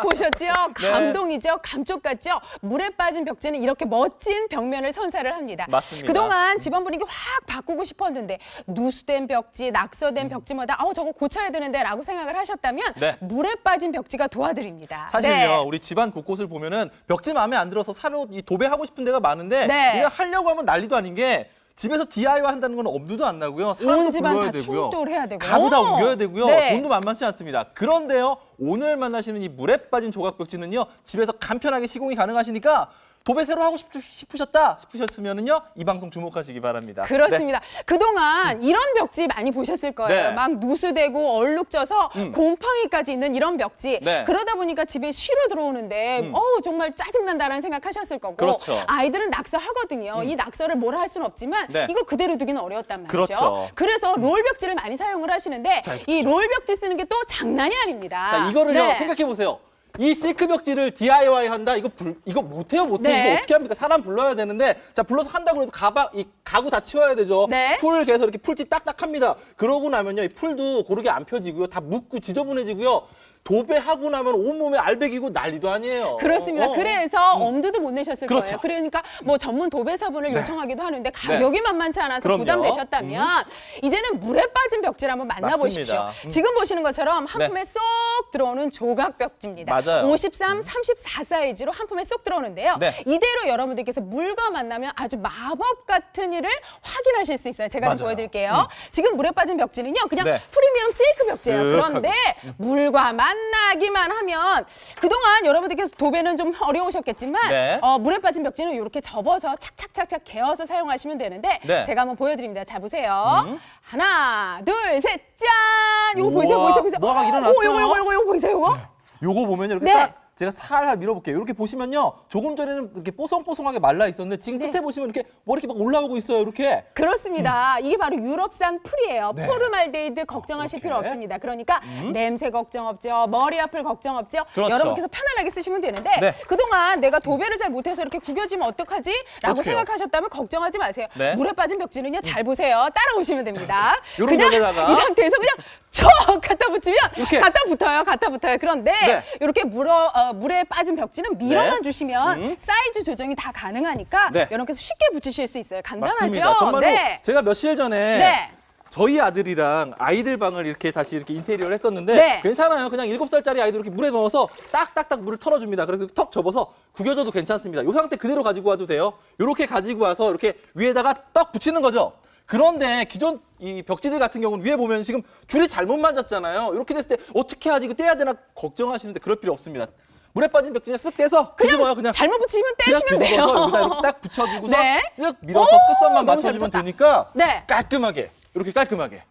보셨죠? 네. 감동이죠? 감쪽 같죠? 물에 빠진 벽지는 이렇게 멋진 벽면을 선사를 합니다. 맞습니다. 그동안 집안 분위기 확 바꾸고 싶었는데 누수된 벽지, 낙서된 벽지마다 저거 고쳐야 되는데 라고 생각을 하셨다면 네. 물에 빠진 벽지가 도와드립니다. 사실요, 네. 우리 집안 곳곳을 보면은 벽지 마음에 안 들어서 새로 이 도배하고 싶은 데가 많은데 네. 이거 하려고 하면 난리도 아닌 게 집에서 DIY 한다는 건 엄두도 안 나고요. 온 사람도 집안 불러야 다 되고요. 충돌 해야 되고. 가구 다 옮겨야 되고요. 네. 돈도 만만치 않습니다. 그런데요, 오늘 만나시는 이 물에 빠진 조각 벽지는요, 집에서 간편하게 시공이 가능하시니까 도배 새로 하고 싶으셨으면은요, 이 방송 주목하시기 바랍니다. 그렇습니다. 그동안 이런 벽지 많이 보셨을 거예요. 네. 막 누수되고 얼룩져서 곰팡이까지 있는 이런 벽지. 네. 그러다 보니까 집에 쉬러 들어오는데 정말 짜증난다라는 생각하셨을 거고 그렇죠. 아이들은 낙서하거든요. 이 낙서를 뭐라 할 수는 없지만 네. 이걸 그대로 두기는 어려웠단 말이죠. 그렇죠. 그래서 롤 벽지를 많이 사용을 하시는데 자, 이 롤 벽지 쓰는 게 또 장난이 아닙니다. 자, 이거를요, 네. 생각해 보세요. 이 실크 벽지를 DIY 한다? 이거 못해요, 못해. 네. 이거 어떻게 합니까? 사람 불러야 되는데, 자, 불러서 한다고 해도 이 가구 다 치워야 되죠. 네. 풀 개서 이렇게 풀지 딱딱합니다. 그러고 나면요, 이 풀도 고르게 안 펴지고요. 다 묻고 지저분해지고요. 도배하고 나면 온몸에 알배기고 난리도 아니에요. 그렇습니다. 그래서 엄두도 못 내셨을 그렇죠. 거예요. 그러니까 뭐 전문 도배사분을 요청하기도 하는데 가격이 만만치 않아서 그럼요. 부담되셨다면 이제는 물에 빠진 벽지를 한번 만나보십시오. 맞습니다. 지금 보시는 것처럼 한 품에 쏙 들어오는 조각 벽지입니다. 맞아요. 53, 34 사이즈로 한 품에 쏙 들어오는데요. 네. 이대로 여러분들께서 물과 만나면 아주 마법 같은 일을 확인하실 수 있어요. 제가 좀 맞아요. 보여드릴게요. 지금 물에 빠진 벽지는요. 그냥 네. 프리미엄 실크 벽지예요. 쓱하고. 그런데 물과 만나기만 하면 그동안 여러분들께서 도배는 좀 어려우셨겠지만 네. 물에 빠진 벽지는 이렇게 접어서 착착착착 개어서 사용하시면 되는데 네. 제가 한번 보여드립니다. 자 보세요. 하나, 둘, 셋, 짠! 이거 보이세요? 우와, 보이세요? 뭐가 일어났어요? 요거 보이세요? 요거? 요거 보면요, 이렇게 네. 싹 제가 살살 밀어볼게요. 이렇게 보시면요, 조금 전에는 이렇게 뽀송뽀송하게 말라 있었는데 지금 네. 끝에 보시면 이렇게 뭐 이렇게 막 올라오고 있어요. 이렇게. 그렇습니다. 이게 바로 유럽산 풀이에요. 네. 포르말데히드 걱정하실 이렇게. 필요 없습니다. 그러니까 냄새 걱정 없죠. 머리 아플 걱정 없죠. 그렇죠. 여러분께서 편안하게 쓰시면 되는데 네. 그동안 내가 도배를 잘 못해서 이렇게 구겨지면 어떡하지? 라고 어떡해요? 생각하셨다면 걱정하지 마세요. 네. 물에 빠진 벽지는요. 잘 보세요. 따라오시면 됩니다. 요런 그냥 벽에다가. 이 상태에서 그냥 척 갖다 붙이면 이렇게. 갖다 붙어요. 그런데 네. 이렇게 물에 빠진 벽지는 밀어만 네. 주시면 사이즈 조정이 다 가능하니까 네. 여러분께서 쉽게 붙이실 수 있어요. 간단하죠? 맞습니다. 정말로 네. 제가 며칠 전에 네. 저희 아들이랑 아이들 방을 이렇게 다시 이렇게 인테리어를 했었는데 네. 괜찮아요. 그냥 7살짜리 아이들 이렇게 물에 넣어서 딱딱딱 물을 털어줍니다. 그래서 턱 접어서 구겨줘도 괜찮습니다. 이 상태 그대로 가지고 와도 돼요. 이렇게 가지고 와서 이렇게 위에다가 떡 붙이는 거죠. 그런데 기존 이 벽지들 같은 경우는 위에 보면 지금 줄이 잘못 맞았잖아요. 이렇게 됐을 때 어떻게 하지? 이거 떼야 되나 걱정하시는데 그럴 필요 없습니다. 물에 빠진 벽지는 쓱 떼서 뒤집어요. 그냥 잘못 붙이면 그냥 떼시면 돼요. 뒤집어서 여기다 이렇게 딱 붙여주고서 네. 쓱 밀어서 끝선만 너무 맞춰주면 잘 붙었다. 되니까 네. 깔끔하게 이렇게 깔끔하게.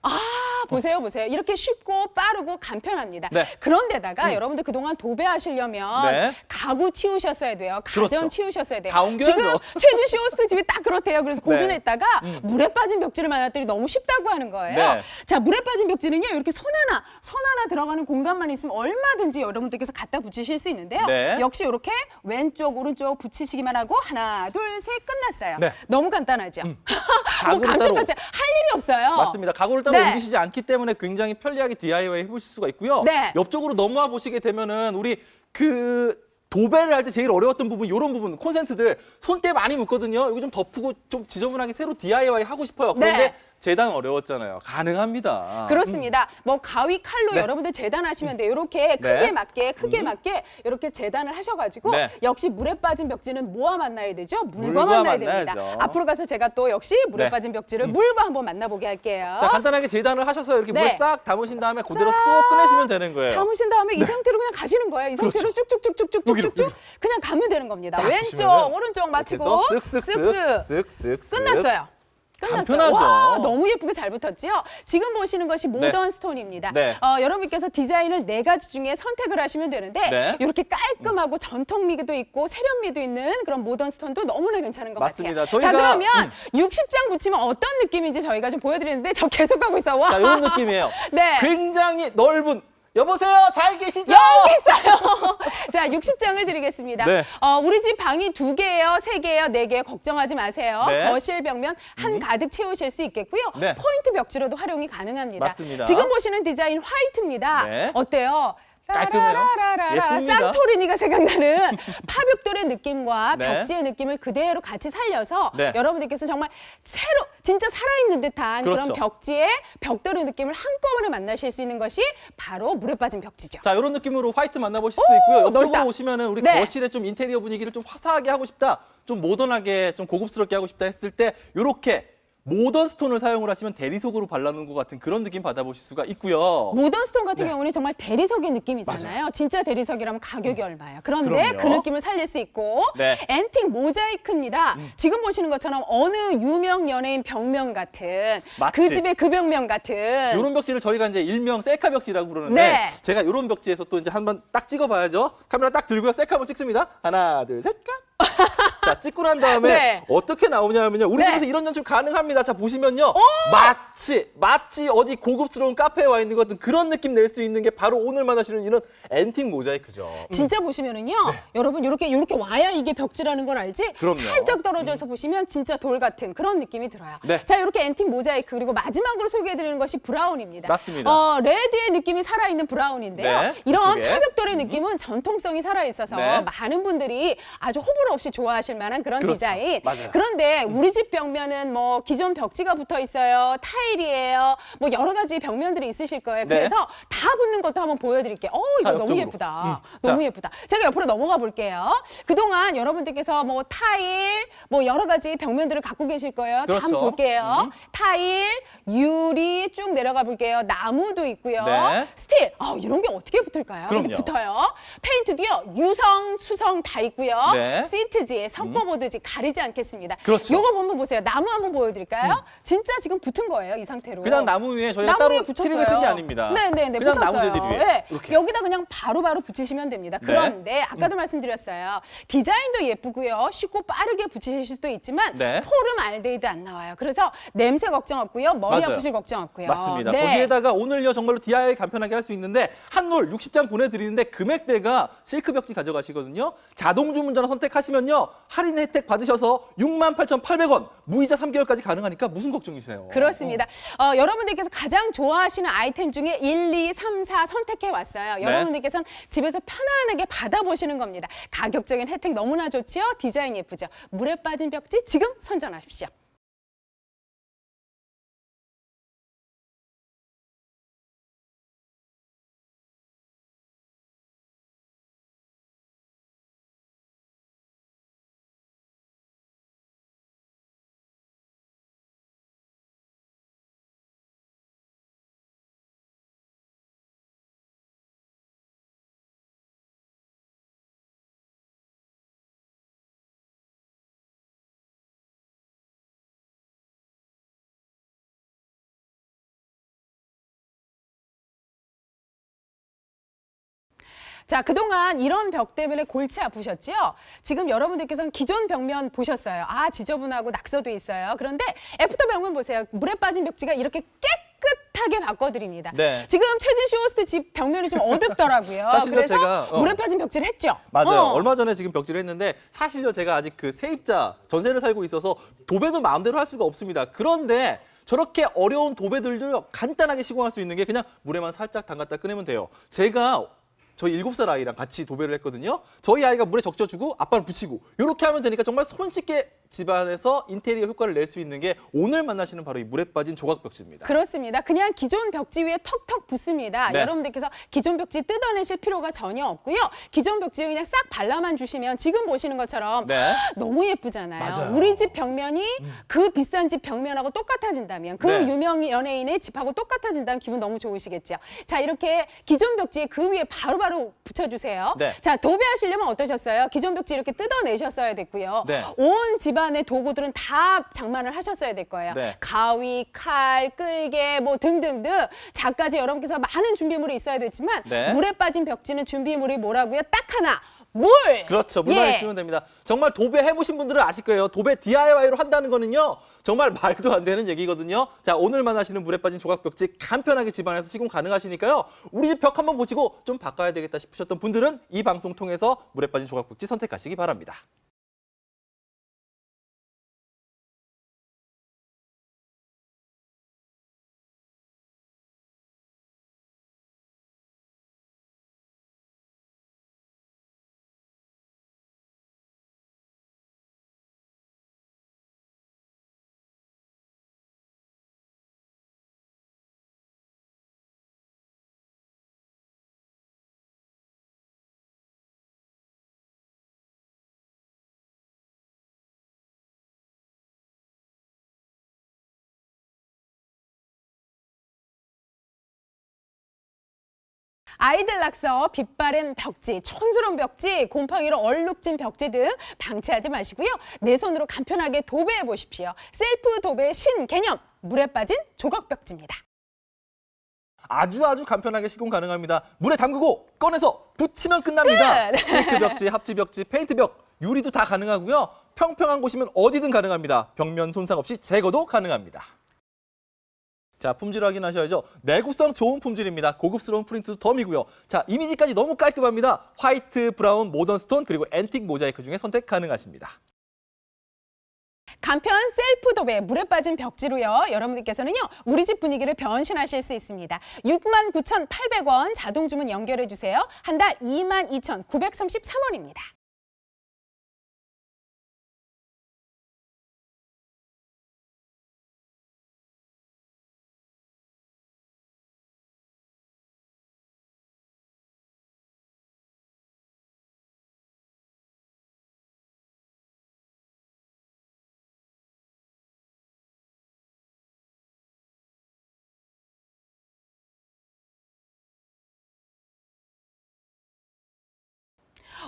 보세요. 이렇게 쉽고 빠르고 간편합니다. 네. 그런데다가 여러분들 그동안 도배하시려면 네. 가구 치우셨어야 돼요. 가전 그렇죠. 치우셨어야 돼요. 다 옮겨야죠. 지금 최준 씨 호스트 집이 딱 그렇대요. 그래서 네. 고민했다가 물에 빠진 벽지를 만났더니 너무 쉽다고 하는 거예요. 네. 자, 물에 빠진 벽지는요. 이렇게 손 하나 들어가는 공간만 있으면 얼마든지 여러분들께서 갖다 붙이실 수 있는데요. 네. 역시 이렇게 왼쪽 오른쪽 붙이시기만 하고 하나, 둘, 셋 끝났어요. 네. 너무 간단하죠. 뭐 가구를 감쪽같이 할 일이 없어요. 맞습니다. 가구를 따로 네. 옮기시지 않기 때문에 굉장히 편리하게 DIY 해보실 수가 있고요. 네. 옆쪽으로 넘어와 보시게 되면은 우리 도배를 할 때 제일 어려웠던 부분, 이런 부분, 콘센트들 손때 많이 묻거든요. 이거 좀 덮고 좀 지저분하게 새로 DIY 하고 싶어요. 그런데 네. 재단 어려웠잖아요. 가능합니다. 그렇습니다. 뭐 가위 칼로 네. 여러분들 재단하시면 돼요. 이렇게 크게 맞게 이렇게 재단을 하셔가지고 네. 역시 물에 빠진 벽지는 뭐와 만나야 되죠? 물과 물과 만나야 됩니다. 만나야죠. 앞으로 가서 제가 또 역시 물에 네. 빠진 벽지를 물과 한번 만나보게 할게요. 자, 간단하게 재단을 하셔서 이렇게 네. 물에 싹 담으신 다음에 그대로 쏙 꺼내시면 되는 거예요. 담으신 다음에 이 상태로 그냥 가시는 거예요. 이 상태로 그렇죠. 쭉쭉쭉쭉쭉쭉쭉 여기로. 그냥 가면 되는 겁니다. 딱 왼쪽, 보시면은 오른쪽 마치고 이렇게 해서 쓱쓱쓱 끝났어요. 간편하죠. 와, 너무 예쁘게 잘 붙었지요? 지금 보시는 것이 모던 스톤입니다. 네. 여러분께서 디자인을 4가지 중에 선택을 하시면 되는데 네. 이렇게 깔끔하고 전통미도 있고 세련미도 있는 그런 모던 스톤도 너무나 괜찮은 것 맞습니다. 같아요. 저희가- 자, 그러면 60장 붙이면 어떤 느낌인지 저희가 좀 보여드리는데 저 계속하고 있어. 와. 자, 이런 느낌이에요. 네. 굉장히 넓은, 여보세요, 잘 계시죠? 여기 있어요. 자, 60장을 드리겠습니다. 네. 우리 집 방이 2개예요, 3개예요, 4개 걱정하지 마세요. 네. 거실 벽면 한 가득 채우실 수 있겠고요. 네. 포인트 벽지로도 활용이 가능합니다. 맞습니다. 지금 보시는 디자인 화이트입니다. 네. 어때요? 깔끔해요. 라라라라라 예쁩니다. 산토리니가 생각나는 파벽돌의 느낌과 네. 벽지의 느낌을 그대로 같이 살려서 네. 여러분들께서 정말 새로 진짜 살아있는 듯한 그런 그렇죠. 벽지의 벽돌의 느낌을 한꺼번에 만나실 수 있는 것이 바로 물에 빠진 벽지죠. 자, 이런 느낌으로 화이트 만나보실 수도 있고요. 옆쪽으로 넓다. 오시면은 우리 네. 거실의 좀 인테리어 분위기를 좀 화사하게 하고 싶다, 좀 모던하게, 좀 고급스럽게 하고 싶다 했을 때 이렇게 모던 스톤을 사용을 하시면 대리석으로 발라놓은 것 같은 그런 느낌 받아보실 수가 있고요. 모던 스톤 같은 네. 경우는 정말 대리석의 느낌이잖아요. 진짜 대리석이라면 가격이 얼마예요? 그런데 그럼요. 그 느낌을 살릴 수 있고 네. 앤틱 모자이크입니다. 지금 보시는 것처럼 어느 유명 연예인 벽면 같은 마치. 그 집의 그 벽면 같은 이런 벽지를 저희가 이제 일명 셀카 벽지라고 부르는데 네. 제가 이런 벽지에서 또 이제 한번 딱 찍어봐야죠. 카메라 딱 들고요. 셀카 한번 찍습니다. 하나, 둘, 셋, 까. 자, 찍고 난 다음에 네. 어떻게 나오냐면요. 우리 네. 집에서 이런 연출 가능합니다. 자, 보시면요. 마치 어디 고급스러운 카페에 와 있는 것 같은 그런 느낌 낼 수 있는 게 바로 오늘 만나시는 이런 앤틱 모자이크죠. 진짜 보시면은요, 여러분 이렇게 와야 이게 벽지라는 걸 알지? 네. 그럼요. 살짝 떨어져서 보시면 진짜 돌 같은 그런 느낌이 들어요. 네. 자, 이렇게 앤틱 모자이크 그리고 마지막으로 소개해드리는 것이 브라운입니다. 맞습니다. 레드의 느낌이 살아있는 브라운인데요. 네, 이런 이쪽에. 파벽돌의 느낌은 전통성이 살아있어서 네. 많은 분들이 아주 호불호 없이 좋아하실 만한 그런 그렇죠. 디자인. 맞아요. 그런데 우리 집 벽면은 뭐 기존 벽지가 붙어 있어요, 타일이에요, 뭐 여러 가지 벽면들이 있으실 거예요. 네. 그래서 다 붙는 것도 한번 보여드릴게요. 이거 자, 너무 옆쪽으로. 예쁘다. 자. 너무 예쁘다. 제가 옆으로 넘어가 볼게요. 그동안 여러분들께서 뭐 타일, 뭐 여러 가지 벽면들을 갖고 계실 거예요. 다 그렇죠. 한번 볼게요. 타일, 유리 쭉 내려가 볼게요. 나무도 있고요. 네. 스틸, 이런 게 어떻게 붙을까요? 근데 그럼요. 붙어요. 페인트도요. 유성, 수성 다 있고요. 네. 시트지, 석고보드지 가리지 않겠습니다. 그렇죠. 요거 한번 보세요. 나무 한번 보여드릴까요? 진짜 지금 붙은 거예요. 이 상태로. 그냥 나무 위에 저희가 나무 위에 따로 붙였어요. 트림을 쓴 게 아닙니다. 네네네. 그냥 붙었어요. 나무들 위에. 네. 이렇게. 여기다 그냥 바로바로 붙이시면 됩니다. 그런데 아까도 말씀드렸어요. 디자인도 예쁘고요. 쉽고 빠르게 붙이실 수도 있지만 네. 포름알데히드 안 나와요. 그래서 냄새 걱정 없고요. 머리 맞아요. 아프실 걱정 없고요. 맞습니다. 네. 거기에다가 오늘요 정말로 DIY 간편하게 할 수 있는데 한 롤 60장 보내드리는데 금액대가 실크 벽지 가져가시거든요. 자동 주문 전화 선택하시면요 할인 혜택 받으셔서 68,800원 무이자 3개월까지 가능하니까 무슨 걱정이세요? 그렇습니다. 여러분들께서 가장 좋아하시는 아이템 중에 1, 2, 3, 4 선택해 왔어요. 네. 여러분들께서는 집에서 편안하게 받아보시는 겁니다. 가격적인 혜택 너무나 좋죠? 디자인 예쁘죠? 물에 빠진 벽지 지금 선전하십시오. 자, 그동안 이런 벽 때문에 골치 아프셨죠? 지금 여러분들께서는 기존 벽면 보셨어요. 지저분하고 낙서도 있어요. 그런데 애프터 벽면 보세요. 물에 빠진 벽지가 이렇게 깨끗하게 바꿔드립니다. 네. 지금 최진시 호스트 집 벽면이 좀 어둡더라고요. 사실요, 그래서 제가, 물에 빠진 벽지를 했죠. 맞아요. 얼마 전에 지금 벽지를 했는데 사실요 제가 아직 그 세입자 전세를 살고 있어서 도배도 마음대로 할 수가 없습니다. 그런데 저렇게 어려운 도배들도 간단하게 시공할 수 있는 게 그냥 물에만 살짝 담갔다 꺼내면 돼요. 제가 저희 7살 아이랑 같이 도배를 했거든요. 저희 아이가 물에 적셔주고 아빠는 붙이고 이렇게 하면 되니까 정말 손쉽게 집안에서 인테리어 효과를 낼 수 있는 게 오늘 만나시는 바로 이 물에 빠진 조각 벽지입니다. 그렇습니다. 그냥 기존 벽지 위에 턱턱 붙습니다. 네. 여러분들께서 기존 벽지 뜯어내실 필요가 전혀 없고요. 기존 벽지 그냥 싹 발라만 주시면 지금 보시는 것처럼 네. 너무 예쁘잖아요. 맞아요. 우리 집 벽면이 그 비싼 집 벽면하고 똑같아진다면 그 네. 유명 연예인의 집하고 똑같아진다면 기분 너무 좋으시겠죠. 자, 이렇게 기존 벽지에 그 위에 바로바로 붙여주세요. 네. 자, 도배하시려면 어떠셨어요? 기존 벽지 이렇게 뜯어내셨어야 됐고요. 네. 온 집안의 도구들은 다 장만을 하셨어야 될 거예요. 네. 가위, 칼, 끌개 뭐 등등등 자까지 여러분께서 많은 준비물이 있어야 됐지만 네. 물에 빠진 벽지는 준비물이 뭐라고요? 딱 하나. 물! 그렇죠. 물만 예. 있으면 됩니다. 정말 도배 해보신 분들은 아실 거예요. 도배 DIY로 한다는 거는요. 정말 말도 안 되는 얘기거든요. 자, 오늘 만나시는 물에 빠진 조각 벽지 간편하게 집안에서 시공 가능하시니까요. 우리 집 벽 한번 보시고 좀 바꿔야 되겠다 싶으셨던 분들은 이 방송 통해서 물에 빠진 조각 벽지 선택하시기 바랍니다. 아이들 낙서, 빛바랜 벽지, 촌스러운 벽지, 곰팡이로 얼룩진 벽지 등 방치하지 마시고요. 내 손으로 간편하게 도배해 보십시오. 셀프 도배 신개념, 물에 빠진 조각 벽지입니다. 아주 간편하게 시공 가능합니다. 물에 담그고 꺼내서 붙이면 끝납니다. 끝! 실크 벽지, 합지 벽지, 페인트 벽, 유리도 다 가능하고요. 평평한 곳이면 어디든 가능합니다. 벽면 손상 없이 제거도 가능합니다. 자, 품질 확인하셔야죠. 내구성 좋은 품질입니다. 고급스러운 프린트도 덤이고요. 자, 이미지까지 너무 깔끔합니다. 화이트, 브라운, 모던 스톤, 그리고 앤틱 모자이크 중에 선택 가능하십니다. 간편 셀프 도배, 물에 빠진 벽지로요. 여러분들께서는요, 우리 집 분위기를 변신하실 수 있습니다. 69,800원 자동 주문 연결해 주세요. 한 달 22,933원입니다.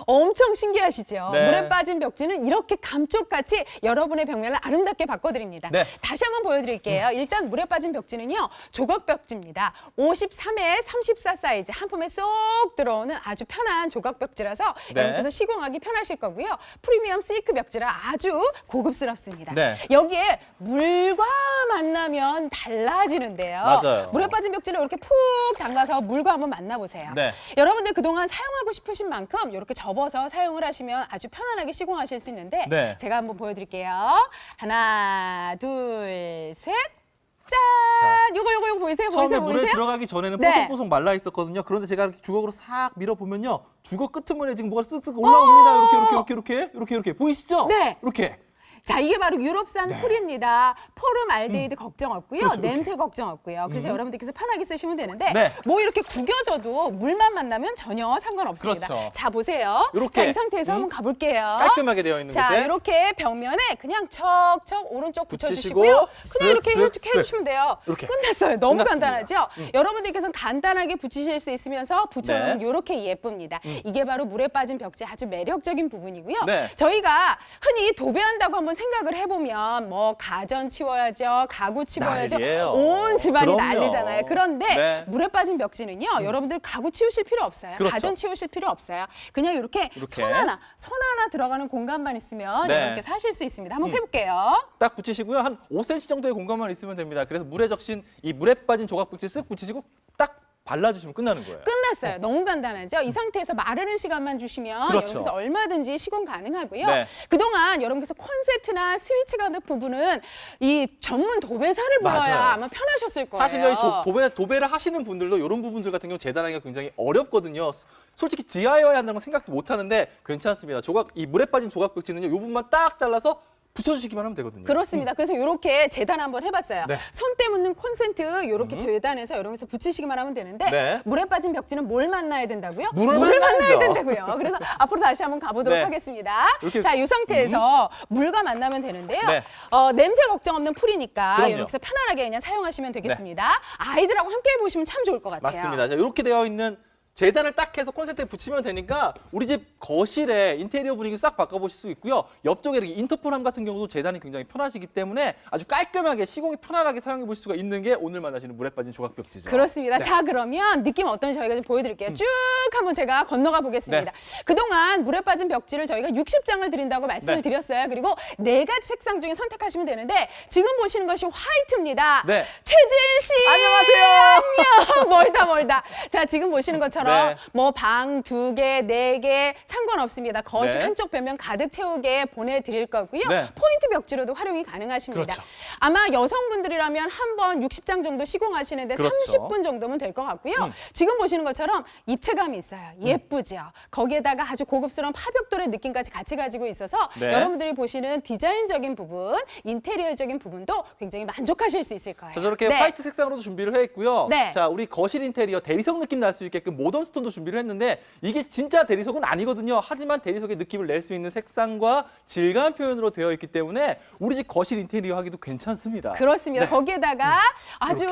엄청 신기하시죠? 네. 물에 빠진 벽지는 이렇게 감쪽같이 여러분의 벽면을 아름답게 바꿔드립니다. 네. 다시 한번 보여드릴게요. 일단 물에 빠진 벽지는요, 조각 벽지입니다. 53에 34 사이즈 한 폼에 쏙 들어오는 아주 편한 조각 벽지라서 네. 여러분께서 시공하기 편하실 거고요. 프리미엄 실크 벽지라 아주 고급스럽습니다. 네. 여기에 물과 만나면 달라지는데요. 맞아요. 물에 빠진 벽지를 이렇게 푹 담가서 물과 한번 만나보세요. 네. 여러분들 그동안 사용하고 싶으신 만큼 이렇게 접어서 사용을 하시면 아주 편안하게 시공하실 수 있는데 네. 제가 한번 보여드릴게요. 하나, 둘, 셋. 짠! 요거 보이세요? 처음에 보이세요? 물에 보이세요? 들어가기 전에는 네. 뽀송뽀송 말라 있었거든요. 그런데 제가 이렇게 주걱으로 싹 밀어보면요. 주걱 끄트머리에 지금 뭐가 쓱쓱 올라옵니다. 이렇게 보이시죠? 네. 이렇게. 자, 이게 바로 유럽산 폴입니다. 포름알데히드 걱정 없고요. 그렇죠, 냄새 걱정 없고요. 그래서 여러분들께서 편하게 쓰시면 되는데 네. 뭐 이렇게 구겨져도 물만 만나면 전혀 상관없습니다. 그렇죠. 자, 보세요. 이렇게. 자, 이 상태에서 한번 가볼게요. 깔끔하게 되어 있는 자, 곳에 이렇게 벽면에 그냥 척척 오른쪽 붙이시고 붙여주시고요. 그냥 이렇게 쓱쓱 해주시면 돼요. 이렇게. 끝났어요. 너무 끝났습니다. 간단하죠? 여러분들께서는 간단하게 붙이실 수 있으면서 붙여놓으면 네. 이렇게 예쁩니다. 이게 바로 물에 빠진 벽지 아주 매력적인 부분이고요. 네. 저희가 흔히 도배한다고 한번 생각을 해보면 뭐 가전 치워야죠, 가구 치워야죠, 난리예요. 온 집안이 그럼요. 난리잖아요. 그런데 네. 물에 빠진 벽지는요, 여러분들 가구 치우실 필요 없어요. 그렇죠. 가전 치우실 필요 없어요. 그냥 이렇게 손 하나 들어가는 공간만 있으면 네. 이렇게 사실 수 있습니다. 한번 해볼게요. 딱 붙이시고요. 한 5cm 정도의 공간만 있으면 됩니다. 그래서 물에 적신 이 물에 빠진 조각벽지 쓱 붙이시고 딱 발라주시면 끝나는 거예요. 끝났어요. 너무 간단하죠? 이 상태에서 마르는 시간만 주시면 그렇죠. 여러분께서 얼마든지 시공 가능하고요. 네. 그동안 여러분께서 콘센트나 스위치 같은 부분은 이 전문 도배사를 불러야 맞아요. 아마 편하셨을 거예요. 사실 여기 도배를 하시는 분들도 이런 부분들 같은 경우 재단하기가 굉장히 어렵거든요. 솔직히 DIY 한다는 건 생각도 못 하는데 괜찮습니다. 이 물에 빠진 조각벽지는요. 이 부분만 딱 잘라서 붙여주시기만 하면 되거든요. 그렇습니다. 그래서 이렇게 재단 한번 해봤어요. 네. 손때 묻는 콘센트 이렇게 재단해서 여러분께서 붙이시기만 하면 되는데 네. 물에 빠진 벽지는 뭘 만나야 된다고요? 물을 만나야 만나야죠. 된다고요. 그래서 앞으로 다시 한번 가보도록 네. 하겠습니다. 이렇게. 자, 이 상태에서 물과 만나면 되는데요. 네. 냄새 걱정 없는 풀이니까 그럼요. 여기서 편안하게 그냥 사용하시면 되겠습니다. 아이들하고 함께 해보시면 참 좋을 것 같아요. 맞습니다. 자, 이렇게 되어 있는 재단을 딱 해서 콘센트에 붙이면 되니까 우리 집 거실에 인테리어 분위기 싹 바꿔보실 수 있고요. 옆쪽에 이렇게 인터폰함 같은 경우도 재단이 굉장히 편하시기 때문에 아주 깔끔하게 시공이 편안하게 사용해 볼 수가 있는 게 오늘 만나시는 물에 빠진 조각벽지죠. 그렇습니다. 네. 자, 그러면 느낌 어떤지 저희가 좀 보여드릴게요. 쭉 한번 제가 건너가 보겠습니다. 네. 그동안 물에 빠진 벽지를 저희가 60장을 드린다고 말씀을 네. 드렸어요. 그리고 4가지 색상 중에 선택하시면 되는데 지금 보시는 것이 화이트입니다. 네. 최진 씨! 안녕하세요. 안녕! 멀다. 자, 지금 보시는 것처럼 네. 뭐 방 2개, 4개 상관없습니다. 거실 네. 한쪽 벽면 가득 채우게 보내드릴 거고요. 네. 포인트 벽지로도 활용이 가능하십니다. 그렇죠. 아마 여성분들이라면 한 번 60장 정도 시공하시는데 그렇죠. 30분 정도면 될 것 같고요. 지금 보시는 것처럼 입체감이 있어요. 예쁘죠. 거기에다가 아주 고급스러운 파벽돌의 느낌까지 같이 가지고 있어서 네. 여러분들이 보시는 디자인적인 부분, 인테리어적인 부분도 굉장히 만족하실 수 있을 거예요. 자, 저렇게 네. 화이트 색상으로도 준비를 해 있고요. 네. 자, 우리 거실 인테리어 대리석 느낌 날 수 있게끔 모던 모던 스톤도 준비를 했는데 이게 진짜 대리석은 아니거든요. 하지만 대리석의 느낌을 낼 수 있는 색상과 질감 표현으로 되어 있기 때문에 우리 집 거실 인테리어 하기도 괜찮습니다. 그렇습니다. 네. 거기에다가 아주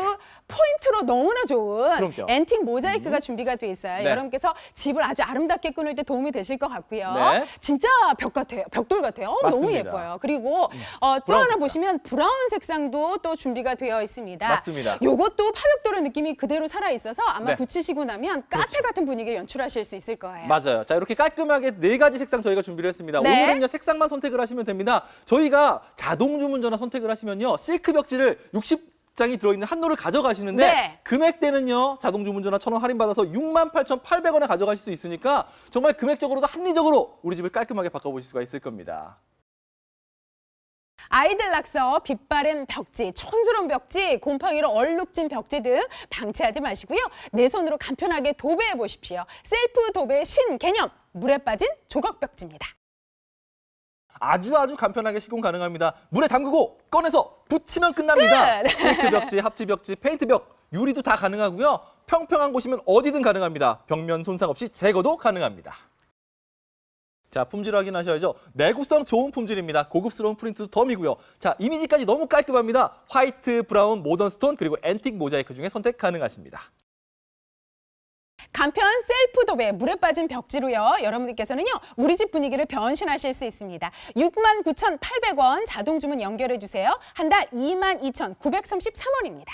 포인트로 너무나 좋은 그럼요. 앤틱 모자이크가 준비가 돼 있어요. 네. 여러분께서 집을 아주 아름답게 꾸밀 때 도움이 되실 것 같고요. 네. 진짜 벽 같아요. 벽돌 같아요. 너무 맞습니다. 예뻐요. 그리고 또 브라운 하나 색상. 보시면 브라운 색상도 또 준비가 되어 있습니다. 맞습니다. 요것도 파벽돌의 느낌이 그대로 살아 있어서 아마 네. 붙이시고 나면 카페 같은 분위기 연출하실 수 있을 거예요. 맞아요. 자, 이렇게 깔끔하게 4가지 색상 저희가 준비를 했습니다. 네. 오늘은요, 색상만 선택을 하시면 됩니다. 저희가 자동 주문 전화 선택을 하시면요, 실크 벽지를 60장이 들어있는 한 롤을 가져가시는데 네. 금액대는요, 자동 주문 전화 1,000원 할인받아서 68,800원에 가져가실 수 있으니까 정말 금액적으로도 합리적으로 우리 집을 깔끔하게 바꿔보실 수가 있을 겁니다. 아이들 낙서, 빛바랜 벽지, 촌스러운 벽지, 곰팡이로 얼룩진 벽지 등 방치하지 마시고요. 내 손으로 간편하게 도배해 보십시오. 셀프 도배 신개념, 물에 빠진 조각 벽지입니다. 아주 간편하게 시공 가능합니다. 물에 담그고 꺼내서 붙이면 끝납니다. 끝! 실크 벽지, 합지 벽지, 페인트 벽, 유리도 다 가능하고요. 평평한 곳이면 어디든 가능합니다. 벽면 손상 없이 제거도 가능합니다. 자, 품질 확인하셔야죠. 내구성 좋은 품질입니다. 고급스러운 프린트도 덤이고요. 자, 이미지까지 너무 깔끔합니다. 화이트, 브라운, 모던 스톤, 그리고 앤틱 모자이크 중에 선택 가능하십니다. 간편 셀프 도배, 물에 빠진 벽지로요. 여러분들께서는요, 우리 집 분위기를 변신하실 수 있습니다. 69,800원 자동 주문 연결해 주세요. 한 달 22,933원입니다.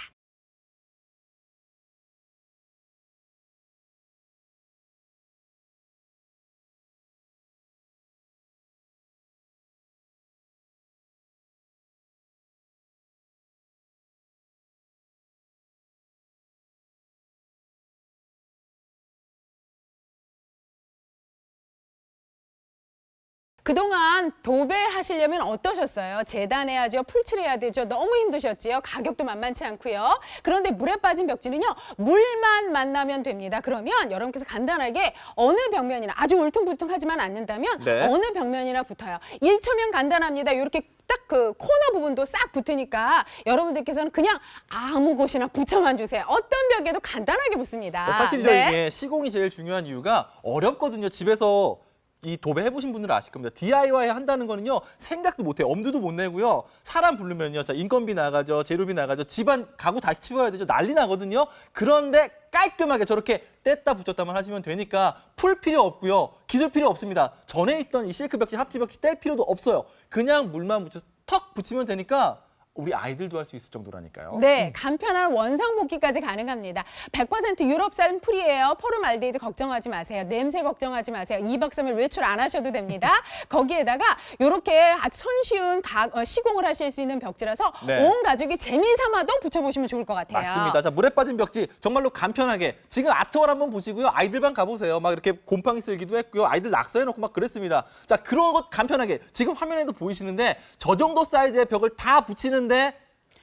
그동안 도배하시려면 어떠셨어요? 재단해야죠, 풀칠해야 되죠. 너무 힘드셨지요? 가격도 만만치 않고요. 그런데 물에 빠진 벽지는요, 물만 만나면 됩니다. 그러면 여러분께서 간단하게 어느 벽면이나 아주 울퉁불퉁하지만 않는다면 네. 어느 벽면이나 붙어요. 1초면 간단합니다. 이렇게 딱 그 코너 부분도 싹 붙으니까 여러분들께서는 그냥 아무 곳이나 붙여만 주세요. 어떤 벽에도 간단하게 붙습니다. 자, 사실요, 네. 이게 시공이 제일 중요한 이유가 어렵거든요. 집에서 이 도배 해보신 분들은 아실 겁니다. DIY 한다는 거는요, 생각도 못해요. 엄두도 못 내고요. 사람 부르면요, 자, 인건비 나가죠, 재료비 나가죠, 집안 가구 다 치워야 되죠, 난리 나거든요. 그런데 깔끔하게 저렇게 뗐다 붙였다만 하시면 되니까 풀 필요 없고요, 기술 필요 없습니다. 전에 있던 이 실크 벽지, 합지 벽지 뗄 필요도 없어요. 그냥 물만 묻혀서 턱 붙이면 되니까 우리 아이들도 할 수 있을 정도라니까요. 네, 간편한 원상 복귀까지 가능합니다. 100% 유럽산 풀이에요. 포름알데히드 걱정하지 마세요. 냄새 걱정하지 마세요. 2박 3일 외출 안 하셔도 됩니다. 거기에다가 이렇게 아주 손쉬운 시공을 하실 수 있는 벽지라서 네. 온 가족이 재미삼아도 붙여보시면 좋을 것 같아요. 맞습니다. 자, 물에 빠진 벽지 정말로 간편하게 지금 아트월 한번 보시고요. 아이들 방 가보세요. 막 이렇게 곰팡이 쓸기도 했고요. 아이들 낙서해놓고 막 그랬습니다. 자, 그런 것 간편하게 지금 화면에도 보이시는데 저 정도 사이즈의 벽을 다 붙이는데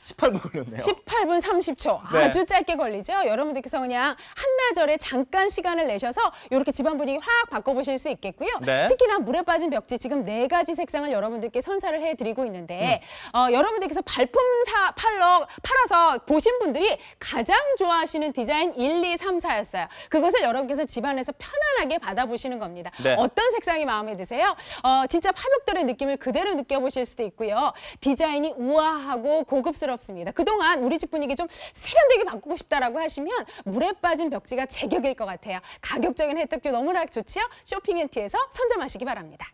18분 걸렸네요. 18분 30초. 네. 아주 짧게 걸리죠? 여러분들께서 그냥 한나절에 잠깐 시간을 내셔서 이렇게 집안 분위기 확 바꿔보실 수 있겠고요. 네. 특히나 물에 빠진 벽지 지금 4가지 색상을 여러분들께 선사를 해드리고 있는데 여러분들께서 발품 팔아서 보신 분들이 가장 좋아하시는 디자인 1, 2, 3, 4였어요. 그것을 여러분께서 집안에서 편안하게 받아보시는 겁니다. 네. 어떤 색상이 마음에 드세요? 진짜 파벽돌의 느낌을 그대로 느껴보실 수도 있고요. 디자인이 우아하고 고급스럽습니다. 그동안 우리 집 분위기 좀 세련되게 바꾸고 싶다라고 하시면 물에 빠진 벽지가 제격일 것 같아요. 가격적인 혜택도 너무나 좋지요? 쇼핑앤티에서 선점하시기 바랍니다.